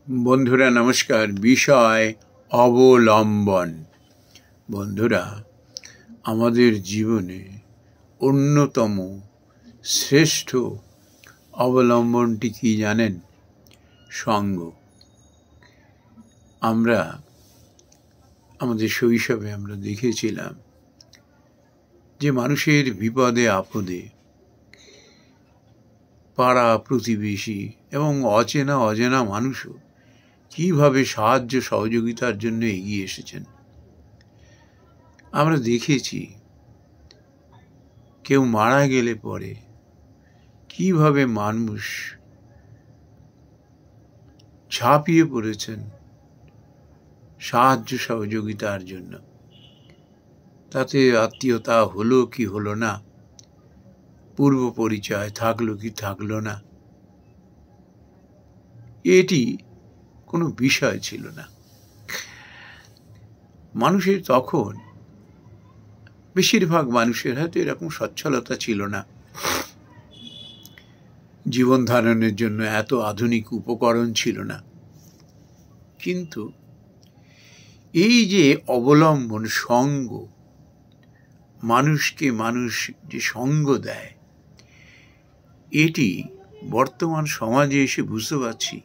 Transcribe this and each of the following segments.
বন্ধুরা নমস্কার। বিষয় অবলম্বন। বন্ধুরা, আমাদের জীবনে অন্যতম শ্রেষ্ঠ অবলম্বনটি কি জানেন? সঙ্গ। আমরা আমাদের শৈশবে আমরা দেখেছিলাম যে মানুষের বিপদে আপদে পাড়া প্রতিবেশী এবং অচেনা মানুষও কিভাবে সাহায্য সহযোগিতার জন্য এগিয়ে এসেছেন। আমরা দেখেছি কেউ মারা গেলে পরে কিভাবে মানুষ ঝাঁপিয়ে পড়েছেন সাহায্য সহযোগিতার জন্য। তাতে আত্মীয়তা হলো কি হলো না, পূর্ব পরিচয় থাকলো কি থাকলো না, এটি কোনো বিষয় ছিল না। মানুষের তখন বেশিরভাগ মানুষের হয়তো এরকম সচ্ছলতা ছিল না, জীবন ধারণের জন্য এত আধুনিক উপকরণ ছিল না। কিন্তু এই যে অবলম্বন, সঙ্গ, মানুষকে মানুষ যে সঙ্গ দেয়, এটি বর্তমান সমাজে এসে বুঝতে পারছি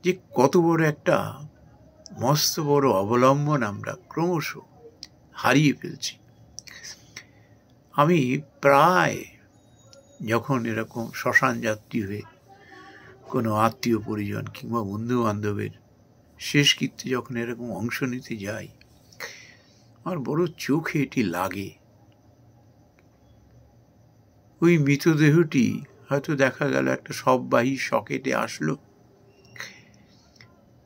যে কত বড় একটা মস্ত বড় অবলম্বন আমরা ক্রমশ হারিয়ে ফেলছি। আমি প্রায় যখন এরকম শ্মশান যাত্রী হয়ে কোনো আত্মীয় পরিজন কিংবা বন্ধু বান্ধবের শেষকৃত্যে যখন এরকম অংশ নিতে যাই, আমার বড় চোখে এটি লাগে। ওই মৃতদেহটি হয়তো দেখা গেল একটা শববাহী সকেটে আসলো,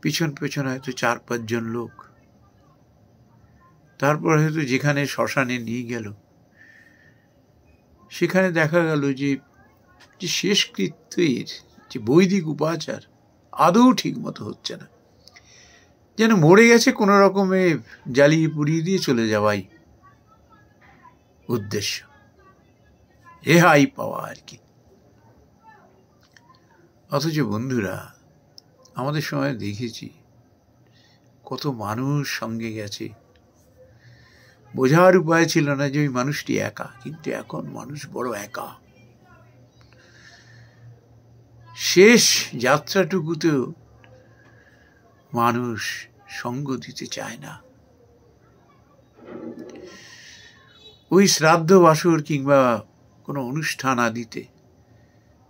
পিছন পেছন হয়তো 4-5 জন লোক, তারপর হয়তো যেখানে শ্মশানে নিয়ে গেল সেখানে দেখা গেল যে শেষকৃত্যের যে বৈদিক উপাচার আদৌ ঠিক মতো হচ্ছে না, যেন মরে গেছে কোনো রকমে জ্বালিয়ে পুড়িয়ে দিয়ে চলে যাওয়াই উদ্দেশ্য, রেহাই পাওয়া আর কি। অথচ বন্ধুরা, আমাদের সময় দেখেছি কত মানুষ সঙ্গে গেছে, বোঝার উপায় ছিল না যে ওই মানুষটি একা। কিন্তু এখন মানুষ বড় একা। শেষ যাত্রাটুকুতেও মানুষ সঙ্গ দিতে চায় না। ওই শ্রাদ্ধ বাসর কিংবা কোনো অনুষ্ঠান আদিতে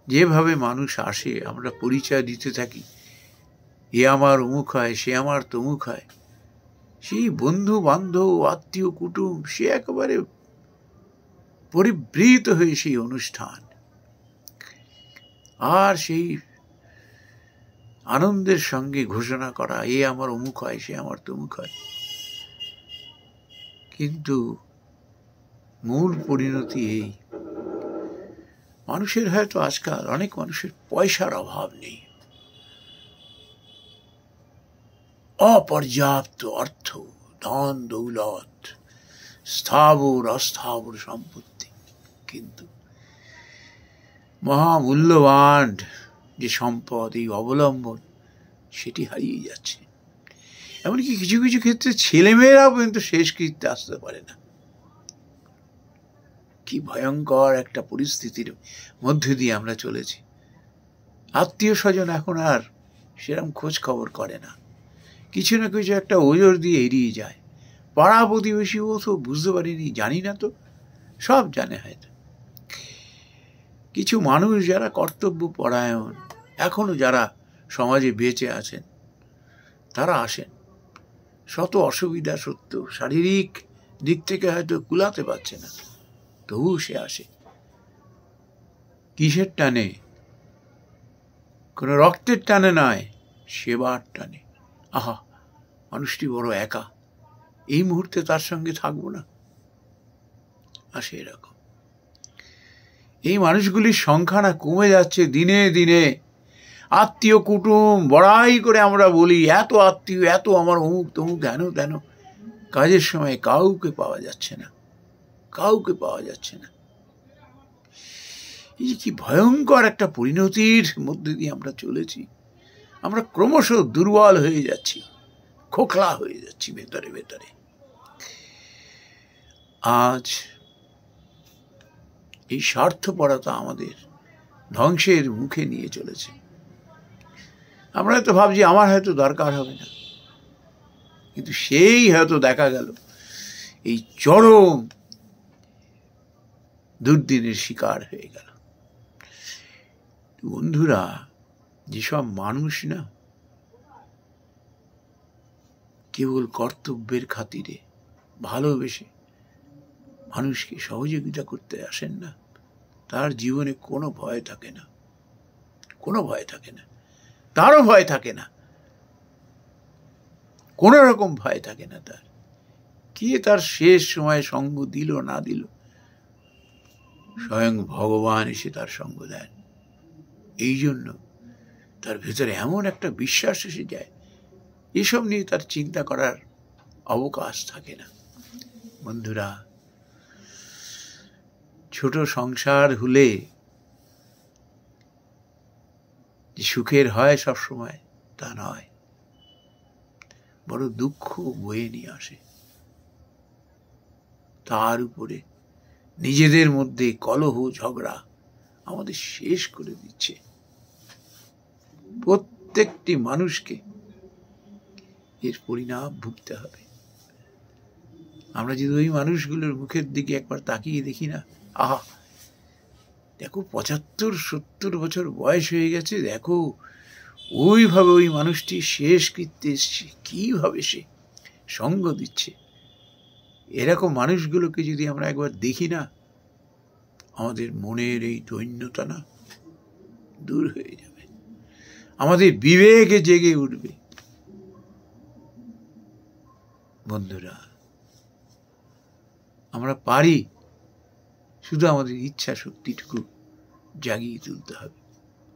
যেভাবে মানুষ আসে, আমরা পরিচয় দিতে থাকি, এ আমার অমুক হয়, সে আমার তমুক হয়, সেই বন্ধু বান্ধব আত্মীয় কুটুম সে একেবারে পরিবৃত হয়ে সেই অনুষ্ঠান আর সেই আনন্দের সঙ্গে ঘোষণা করা, এ আমার অমুক হয়, সে আমার তমুক হয়। কিন্তু মূল পরিণতি এই, মানুষের হয়তো আজকাল অনেক মানুষের পয়সার অভাব নেই, অপর্যাপ্ত অর্থ, ধন দৌলত, স্থাবর অস্থাবর সম্পত্তি, কিন্তু মহামূল্যবান যে সম্পদ, এই অবলম্বন, সেটি হারিয়ে যাচ্ছে। এমনকি কিছু কিছু ক্ষেত্রে ছেলেমেয়েরাও পর্যন্ত শেষকৃত্যে আসতে পারে না। কি ভয়ঙ্কর একটা পরিস্থিতির মধ্যে দিয়ে আমরা চলেছি। আত্মীয় স্বজন এখন আর সেরকম খোঁজ খবর করে না, কিছু না কিছু একটা ওজোর দিয়ে এড়িয়ে যায়। পাড়া প্রতিবেশীও তো বুঝতে পারিনি, জানি না তো, সব জানে হয়তো। কিছু মানুষ যারা কর্তব্য পরায়ণ, এখনো যারা সমাজে বেঁচে আছেন, তারা আসেন। শত অসুবিধা সত্ত্বেও শারীরিক দিক থেকে হয়তো কুলাতে পারছে না, তবু সে আসে। কিসের টানে? কোনো রক্তের টানে নয়, সেবার টানে। আহা, মানুষটি বড় একা, এই মুহূর্তে তার সঙ্গে থাকবো না, আসে এরকম। এই মানুষগুলির সংখ্যা না কমে যাচ্ছে দিনে দিনে। আত্মীয় কুটুম বড়াই করে আমরা বলি, এত আত্মীয়, এত আমার অমুক তমুক, হেন তেন, কাজের সময় কাউকে পাওয়া যাচ্ছে না, কাউকে পাওয়া যাচ্ছে না। এই যে কি ভয়ঙ্কর একটা পরিণতির মধ্যে দিয়ে আমরা চলেছি, আমরা ক্রমশ দুর্বল হয়ে যাচ্ছি, খোখলা হয়ে যাচ্ছি ভেতরে ভেতরে। আজ এই স্বার্থপরতা আমাদের ধ্বংসের মুখে নিয়ে চলেছে। আমরা হয়তো ভাবছি আমার হয়তো দরকার হবে না, কিন্তু সেই হয়তো দেখা গেল এই চরম দুর্দিনের শিকার হয়ে গেল। বন্ধুরা, যেসব মানুষ না কেবল কর্তব্যের খাতিরে ভালোবেসে মানুষকে সহযোগিতা করতে আসেন না, তার জীবনে কোনো ভয় থাকে না, কোনো ভয় থাকে না, তারও ভয় থাকে না, কোনো রকম ভয় থাকে না তার। কে তার শেষ সময় সঙ্গ দিল না দিল, স্বয়ং ভগবান এসে তার সঙ্গ দেন। এই জন্য তার ভেতরে এমন একটা বিশ্বাস এসে যায়, এসব নিয়ে তার চিন্তা করার অবকাশ থাকে না। বন্ধুরা, ছোট সংসার হলে যে সুখের হয় সব সময় তা নয়, বড় দুঃখ বয়ে নিয়ে আসে। তার উপরে নিজেদের মধ্যে কলহ ঝগড়া আমাদের শেষ করে দিচ্ছে। প্রত্যেকটি মানুষকে এর পরিণাম ভুগতে হবে। আমরা যদি ওই মানুষগুলোর মুখের দিকে একবার তাকিয়ে দেখি না, আহা দেখো ৭৫-৭০ বছর বয়স হয়ে গেছে, দেখো ওইভাবে ওই মানুষটি শেষ কৃত্যে এসছে, কিভাবে সে সঙ্গ দিচ্ছে। এরকম মানুষগুলোকে যদি আমরা একবার দেখি না, আমাদের মনের এই দৈন্যতা না দূর হয়ে যাবে, আমাদের বিবেকে জেগে উঠবে। বন্ধুরা, আমরা পারি, শুধু আমাদের ইচ্ছা শক্তিটুকু জাগিয়ে তুলতে হবে,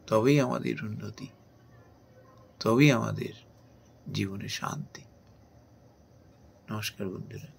তবেই আমাদের উন্নতি, তবেই আমাদের জীবনে শান্তি। নমস্কার বন্ধুরা।